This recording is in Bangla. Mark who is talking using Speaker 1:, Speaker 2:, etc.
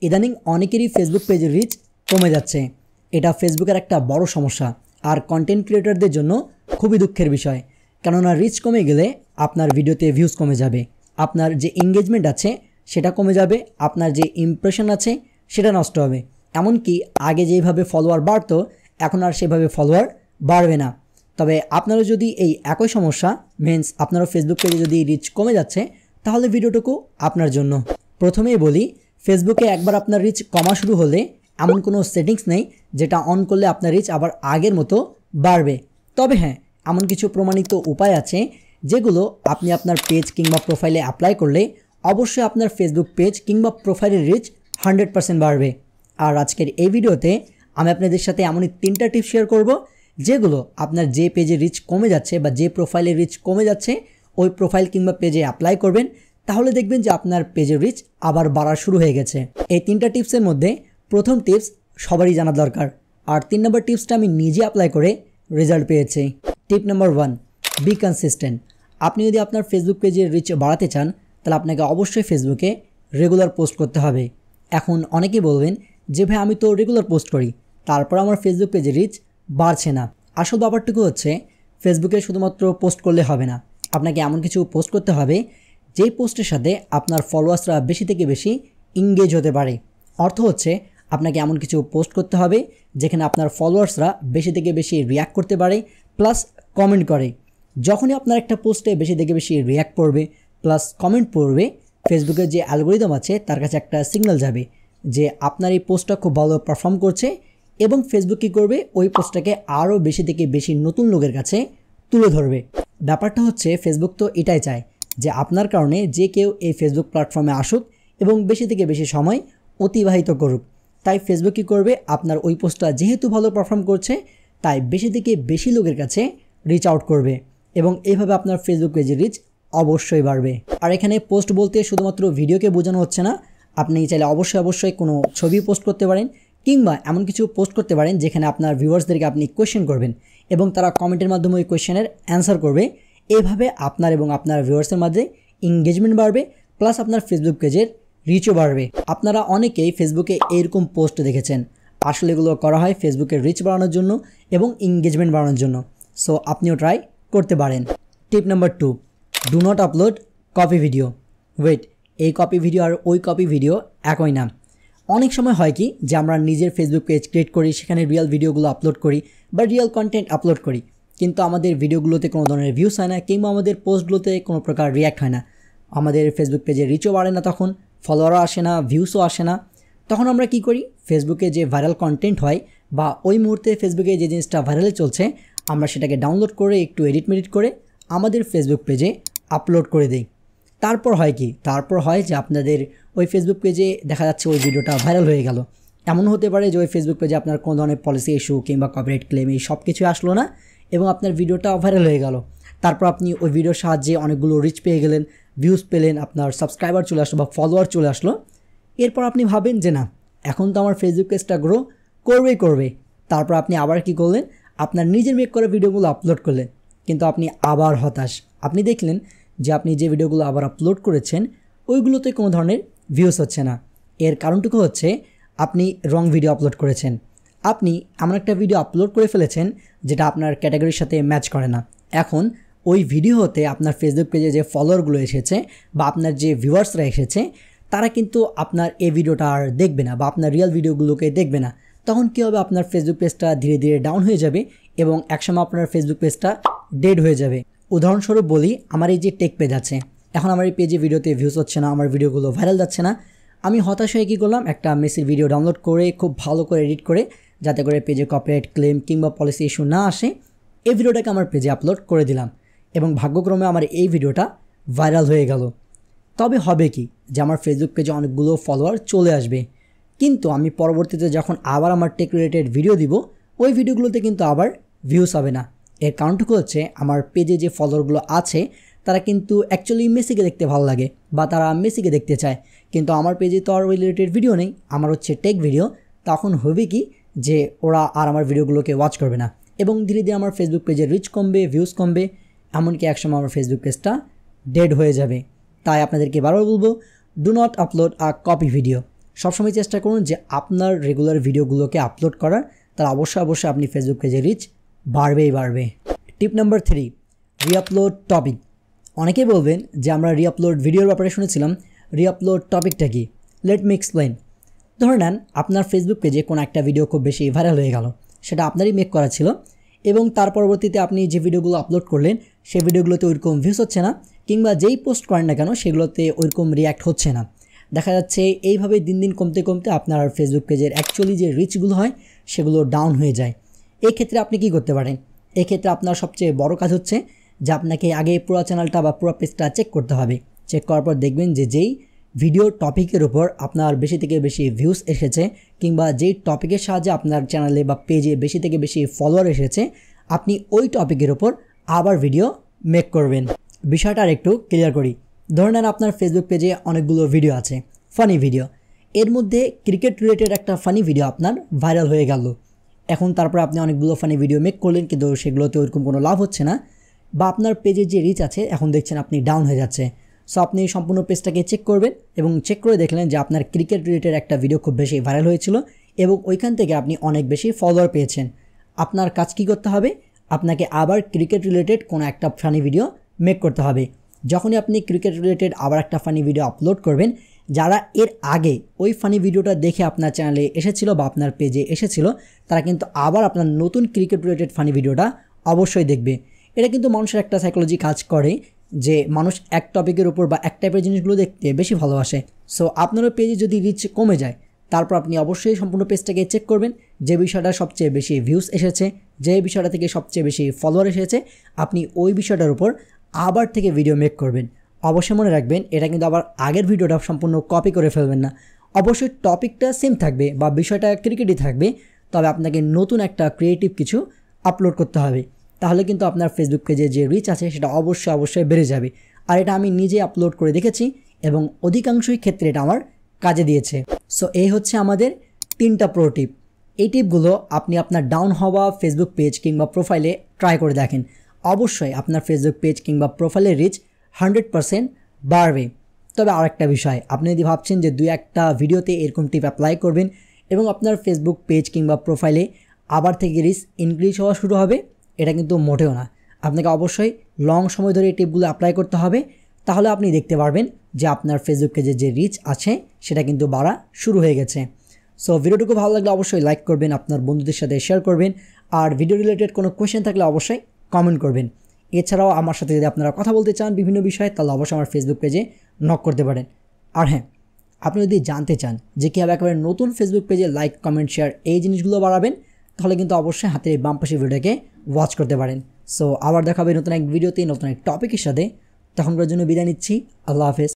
Speaker 1: ইদানিং অনেকেরই ফেসবুক পেজের রিচ কমে যাচ্ছে। এটা ফেসবুকের একটা বড় সমস্যা আর কন্টেন্ট ক্রিয়েটরদের জন্য খুবই দুঃখের বিষয়। কেননা রিচ কমে গেলে আপনার ভিডিওতে ভিউজ কমে যাবে, আপনার যে এঙ্গেজমেন্ট আছে সেটা কমে যাবে, আপনার যে ইমপ্রেশন আছে সেটা নষ্ট হবে। এমনকি আগে যেভাবে ফলোয়ার বাড়তো এখন আর সেভাবে ফলোয়ার বাড়বে না। তবে আপনারও যদি এই একই সমস্যা মিন্স আপনারও ফেসবুক পেজে যদি রিচ কমে যাচ্ছে তাহলে ভিডিওটুকু আপনার জন্য। প্রথমেই বলি, ফেসবুকে একবার আপনার রিচ কমা শুরু হলে এমন কোনো সেটিংস নেই যেটা অন করলে আপনার রিচ আবার আগের মতো বাড়বে। তবে হ্যাঁ, এমন কিছু প্রমাণিত উপায় আছে যেগুলো আপনি আপনার পেজ কিংবা প্রোফাইলে অ্যাপ্লাই করলে অবশ্যই আপনার ফেসবুক পেজ কিংবা প্রোফাইলের রিচ 100% বাড়বে। আর আজকের এই ভিডিওতে আমি আপনাদের সাথে এমনই 3টা টিপস শেয়ার করব যেগুলো আপনার যে পেজে রিচ কমে যাচ্ছে বা যে প্রোফাইলে রিচ কমে যাচ্ছে ওই প্রোফাইল কিংবা পেজে অ্যাপ্লাই করবেন, তাহলে দেখবেন যে আপনার পেজের রিচ আবার বাড়া শুরু হয়ে গেছে। এই 3টা টিপসের মধ্যে প্রথম টিপস সবারই জানা দরকার, আর 3 নম্বর টিপসটা আমি নিজে অ্যাপ্লাই করে রেজাল্ট পেয়েছি। টিপ নাম্বার 1, বি কনসিস্টেন্ট। আপনি যদি আপনার ফেসবুক পেজের রিচ বাড়াতে চান তাহলে আপনাকে অবশ্যই ফেসবুকে রেগুলার পোস্ট করতে হবে। এখন অনেকেই বলবেন যে ভাই আমি তো রেগুলার পোস্ট করি, তারপর আমার ফেসবুক পেজের রিচ বাড়ছে না। আসল ব্যাপারটুকু হচ্ছে ফেসবুকে শুধুমাত্র পোস্ট করলে হবে না, আপনাকে এমন কিছু পোস্ট করতে হবে যেই পোস্টের সাথে আপনার ফলোয়ার্সরা বেশি থেকে বেশি এঙ্গেজ হতে পারে। অর্থ হচ্ছে আপনাকে এমন কিছু পোস্ট করতে হবে যেখানে আপনার ফলোয়ার্সরা বেশি থেকে বেশি রিয়্যাক্ট করতে পারে প্লাস কমেন্ট করে। যখনই আপনার একটা পোস্টে বেশি থেকে বেশি রিয়্যাক্ট পড়বে প্লাস কমেন্ট পড়বে, ফেসবুকের যে অ্যালগোরিদম আছে তার কাছে একটা সিগন্যাল যাবে যে আপনার এই পোস্টটা খুব ভালো পারফর্ম করছে, এবং ফেসবুক কী করবে, ওই পোস্টটাকে আরও বেশি থেকে বেশি নতুন লোকের কাছে তুলে ধরবে। ব্যাপারটা হচ্ছে ফেসবুক তো এটাই চায় যে আপনার কারণে যে কেউ এই ফেসবুক প্ল্যাটফর্মে আসুক এবং বেশি থেকে বেশি সময় অতিবাহিত করুক। তাই ফেসবুক কী করবে, আপনার ওই পোস্টটা যেহেতু ভালো পারফর্ম করছে তাই বেশি থেকে বেশি লোকের কাছে রিচ আউট করবে, এবং এইভাবে আপনার ফেসবুক পেজের রিচ অবশ্যই বাড়বে। আর এখানে পোস্ট বলতে শুধুমাত্র ভিডিওকে বোঝানো হচ্ছে না, আপনি চাইলে অবশ্যই কোনো ছবি পোস্ট করতে পারেন কিংবা এমন কিছু পোস্ট করতে পারেন যেখানে আপনার ভিউয়ার্সদেরকে আপনি কোয়েশ্চেন করবেন এবং তারা কমেন্টের মাধ্যমে ওই কোয়েশ্চেনের অ্যান্সার করবে। এইভাবে আপনার এবং আপনার ভিউয়ার্সের মাঝে এঙ্গেজমেন্ট বাড়বে প্লাস আপনার ফেসবুক পেজের রিচও বাড়বে। আপনারা অনেকেই ফেসবুকে এইরকম পোস্ট দেখেছেন, আসলে এগুলো করা হয় ফেসবুকের রিচ বাড়ানোর জন্য এবং এঙ্গেজমেন্ট বাড়ানোর জন্য। সো আপনিও ট্রাই করতে পারেন। Tip number 2, do not upload copy video. Wait, এই কপি ভিডিও আর ওই কপি ভিডিও একই না। অনেক সময় হয় কি যে আমরা নিজের ফেসবুক পেজ ক্রিয়েট করি, সেখানে রিয়েল ভিডিওগুলো আপলোড করি বা রিয়েল কন্টেন্ট আপলোড করি, কিন্তু আমাদের ভিডিওগুলোতে কোনো ধরনের ভিউস হয় না কিংবা আমাদের পোস্টগুলোতে কোনো প্রকার রিয়্যাক্ট হয় না। আমাদের ফেসবুক পেজে রিচও বাড়ে না, তখন ফলোয়ারও আসে না, ভিউসও আসে না। তখন আমরা কি করি, ফেসবুকে যে ভাইরাল কন্টেন্ট হয় বা ওই মুহূর্তে ফেসবুকে যে জিনিসটা ভাইরালে চলছে আমরা সেটাকে ডাউনলোড করে একটু এডিট মেডিট করে আমাদের ফেসবুক পেজে আপলোড করে দিই। তারপর হয় কি, তারপর হয় যে আপনাদের ওই ফেসবুক পেজে দেখা যাচ্ছে ওই ভিডিওটা ভাইরাল হয়ে গেল। এমন হতে পারে যে ওই ফেসবুক পেজে আপনার কোনো ধরনের পলিসি ইস্যু কিংবা কপিরাইট ক্লেম এই সব কিছু আসলো না এবং আপনার ভিডিওটা ভাইরাল হয়ে গেল। তারপর আপনি ওই ভিডিওর সাহায্যে অনেকগুলো রিচ পেয়ে গেলেন, ভিউজ পেলেন, আপনার সাবস্ক্রাইবার চলে আসলো বা ফলোয়ার চলে আসলো। এরপর আপনি ভাবেন যে না, এখন তো আমার ফেসবুক পেজটা গ্রো করবে। তারপর আপনি আবার কি করলেন, আপনার নিজের মেক করা ভিডিওগুলো আপলোড করলেন, কিন্তু আপনি আবার হতাশ। আপনি দেখলেন যে আপনি যে ভিডিওগুলো আবার আপলোড করেছেন ওইগুলোতে কোনো ধরনের ভিউস হচ্ছে না। এর কারণটুকু হচ্ছে আপনি রং ভিডিও আপলোড করেছেন। আপনি এমন একটা ভিডিও আপলোড করে ফেলেছেন যেটা আপনার ক্যাটাগরির সাথে ম্যাচ করে না। এখন ওই ভিডিওতে আপনার ফেসবুক পেজে যে ফলোয়ারগুলো এসেছে বা আপনার যে ভিউয়ার্সরা এসেছে তারা কিন্তু আপনার এই ভিডিওটা আর দেখবে না বা আপনার রিয়েল ভিডিওগুলোকে দেখবে না। তখন কী হবে, আপনার ফেসবুক পেজটা ধীরে ধীরে ডাউন হয়ে যাবে এবং একসময় আপনার ফেসবুক পেজটা ডেড হয়ে যাবে। উদাহরণস্বরূপ বলি, আমার এই যে টেক পেজ আছে, এখন আমার এই পেজে ভিডিওতে ভিউজ হচ্ছে না, আমার ভিডিওগুলো ভাইরাল যাচ্ছে না। আমি হতাশ হয়ে কী করলাম, একটা মেসির ভিডিও ডাউনলোড করে খুব ভালো করে এডিট করে যাতে করে পেজে কপিরাইট ক্লেম কিংবা পলিসি ইস্যু না আসে এই ভিডিওটাকে আমার পেজে আপলোড করে দিলাম এবং ভাগ্যক্রমে আমার এই ভিডিওটা ভাইরাল হয়ে গেল। তবে হবে কি যে আমার ফেসবুক পেজে অনেকগুলো ফলোয়ার চলে আসবে, কিন্তু আমি পরবর্তীতে যখন আবার আমার টেক রিলেটেড ভিডিও দিব ওই ভিডিওগুলোতে কিন্তু আবার ভিউস হবে না। এর কারণটুকু হচ্ছে আমার পেজে যে ফলোয়ারগুলো আছে তারা কিন্তু অ্যাকচুয়ালি মেসিকে দেখতে ভালো লাগে বা তারা মেসিকে দেখতে চায়, কিন্তু আমার পেজে তো আর ওই রিলেটেড ভিডিও নেই, আমার হচ্ছে টেক ভিডিও। তখন হবে কি যে ওরা আর আমার ভিডিওগুলোকে ওয়াচ করবে না এবং ধীরে ধীরে আমার ফেসবুক পেজের রিচ কমবে, ভিউজ কমবে, এমনকি একসময় আমার ফেসবুক পেজটা ডেড হয়ে যাবে। তাই আপনাদেরকে বারবার বলবো, do not upload a copy video. সবসময় চেষ্টা করুন যে আপনার রেগুলার ভিডিওগুলোকে আপলোড করার, তাহলে অবশ্যই আপনি ফেসবুক পেজে রিচ বাড়বে। টিপ নাম্বার 3, রিআপলোড টপিক। অনেকেই বলবেন যে আমরা রিআপলোড ভিডিওর ব্যাপারে শুনেছিলাম, রিআপলোড টপিকটা কি? Let me explain. ধরে নেন আপনার ফেসবুক পেজে কোনো একটা ভিডিও খুব বেশি ভাইরাল হয়ে গেল, সেটা আপনারই মেক করা ছিল, এবং তার পরবর্তীতে আপনি যে ভিডিওগুলো আপলোড করলেন সেই ভিডিওগুলোতে ওইরকম ভিউজ হচ্ছে না, কিংবা যেই পোস্ট করেন না কেন সেগুলোতে ওইরকম রিয়্যাক্ট হচ্ছে না। দেখা যাচ্ছে এইভাবে দিন কমতে আপনার ফেসবুক পেজের অ্যাকচুয়ালি যে রিচগুলো হয় সেগুলো ডাউন হয়ে যায়। এই ক্ষেত্রে আপনি কি করতে পারেন? এক্ষেত্রে আপনার সবচেয়ে বড় কাজ হচ্ছে যে আপনাকে আগে পুরো চ্যানেলটা বা পুরো পেজটা চেক করতে হবে। চেক করার পর দেখবেন যে যেই ভিডিও টপিকের উপর আপনার বেশি থেকে বেশি ভিউজ এসেছে, কিংবা যেই টপিকের সাহায্যে আপনার চ্যানেলে বা পেজে বেশি থেকে বেশি ফলোয়ার এসেছে, আপনি ওই টপিকের উপর আবার ভিডিও মেক করবেন। বিষয়টা আর একটু ক্লিয়ার করি। ধরে নেন আপনার ফেসবুক পেজে অনেকগুলো ভিডিও আছে, ফানি ভিডিও। এর মধ্যে ক্রিকেট রিলেটেড একটা ফানি ভিডিও আপনার ভাইরাল হয়ে গেল। এখন তারপর আপনি অনেকগুলো ফানি ভিডিও মেক করলেন, কিন্তু সেগুলোতে ওইরকম কোনো লাভ হচ্ছে না, বা আপনার পেজের যে রিচ আছে এখন দেখছেন আপনি ডাউন হয়ে যাচ্ছে। সো আপনি সম্পূর্ণ পেজটাকে চেক করবেন এবং চেক করে দেখলেন যে আপনার ক্রিকেট রিলেটেড একটা ভিডিও খুব বেশি ভাইরাল হয়েছিল এবং ওইখান থেকে আপনি অনেক বেশি ফলোয়ার পেয়েছেন। আপনার কাজ কী করতে হবে? আপনাকে আবার ক্রিকেট রিলেটেড কোনো একটা ফানি ভিডিও মেক করতে হবে। যখনই আপনি ক্রিকেট রিলেটেড আবার একটা ফানি ভিডিও আপলোড করবেন, যারা এর আগে ওই ফানি ভিডিওটা দেখে আপনার চ্যানেলে এসেছিলো বা আপনার পেজে এসেছিলো, তারা কিন্তু আবার আপনার নতুন ক্রিকেট রিলেটেড ফানি ভিডিওটা অবশ্যই দেখবে। এটা কিন্তু মানুষের একটা সাইকোলজি কাজ করে যে মানুষ এক টপিকের উপর বা এক টাইপের জিনিসগুলো দেখতে বেশি ভালোবাসে। সো আপনারও পেজে যদি রিচ কমে যায়, তারপর আপনি অবশ্যই সম্পূর্ণ পেজটাকে চেক করবেন, যে বিষয়টা সবচেয়ে বেশি ভিউজ এসেছে, যে বিষয়টা থেকে সবচেয়ে বেশি ফলোয়ার এসেছে, আপনি ওই বিষয়টার উপর আবার থেকে ভিডিও মেক করবেন। অবশ্যই মনে রাখবেন, এটা কিন্তু আবার আগের ভিডিওটা সম্পূর্ণ কপি করে ফেলবেন না। অবশ্যই টপিকটা সেম থাকবে বা বিষয়টা ক্রিকেটই থাকবে, তবে আপনাকে নতুন একটা ক্রিয়েটিভ কিছু আপলোড করতে হবে। তাহলে কিন্তু আপনার ফেসবুক পেজে যে রিচ আছে সেটা অবশ্যই বেড়ে যাবে। আর এটা আমি নিজে আপলোড করে দেখেছি এবং অধিকাংশই ক্ষেত্রে এটা আমার কাজে দিয়েছে। সো এই হচ্ছে আমাদের 3টা প্রো টিপ। এই টিপগুলো আপনি আপনার ডাউন হওয়া ফেসবুক পেজ কিংবা প্রোফাইলে ট্রাই করে দেখেন। অবশ্যই আপনার ফেসবুক পেজ কিংবা প্রোফাইলের রিচ 100% বাড়বে। তবে আরেকটা বিষয়, আপনি যদি ভাবছেন যে 2-1টা ভিডিওতে এরকম টিপ অ্যাপ্লাই করবেন এবং আপনার ফেসবুক পেজ কিংবা প্রোফাইলে আবার থেকে রিচ ইনক্রিজ হওয়া শুরু হবে, এটা কিন্তু মোটেও না। আপনাকে অবশ্যই লং সময় ধরে এই টিপগুলো অ্যাপ্লাই করতে হবে। তাহলে আপনি দেখতে পারবেন যে আপনার ফেসবুক পেজে যে রিচ আছে সেটা কিন্তু বাড়া শুরু হয়ে গেছে। সো ভিডিওটুকু ভালো লাগলে অবশ্যই লাইক করবেন, আপনার বন্ধুদের সাথে শেয়ার করবেন, আর ভিডিও রিলেটেড কোনো কোয়েশ্চেন থাকলে অবশ্যই কমেন্ট করবেন। এছাড়াও আমার সাথে যদি আপনারা কথা বলতে চান বিভিন্ন বিষয়ে, তাহলে অবশ্যই আমার ফেসবুক পেজে নক করতে পারেন। আর হ্যাঁ, আপনি যদি জানতে চান যে কীভাবে একেবারে নতুন ফেসবুক পেজে লাইক, কমেন্ট, শেয়ার এই জিনিসগুলো বাড়াবেন, তাহলে কিন্তু অবশ্যই হাতের এই বাম পাশের ভিডিওটাকে ওয়াচ করতে পারেন। সো আবার দেখা হবে নতুন এক ভিডিওতে নতুন এক টপিকের সাথে। তখনকার জন্য বিদায় নিচ্ছি। আল্লাহ হাফেজ।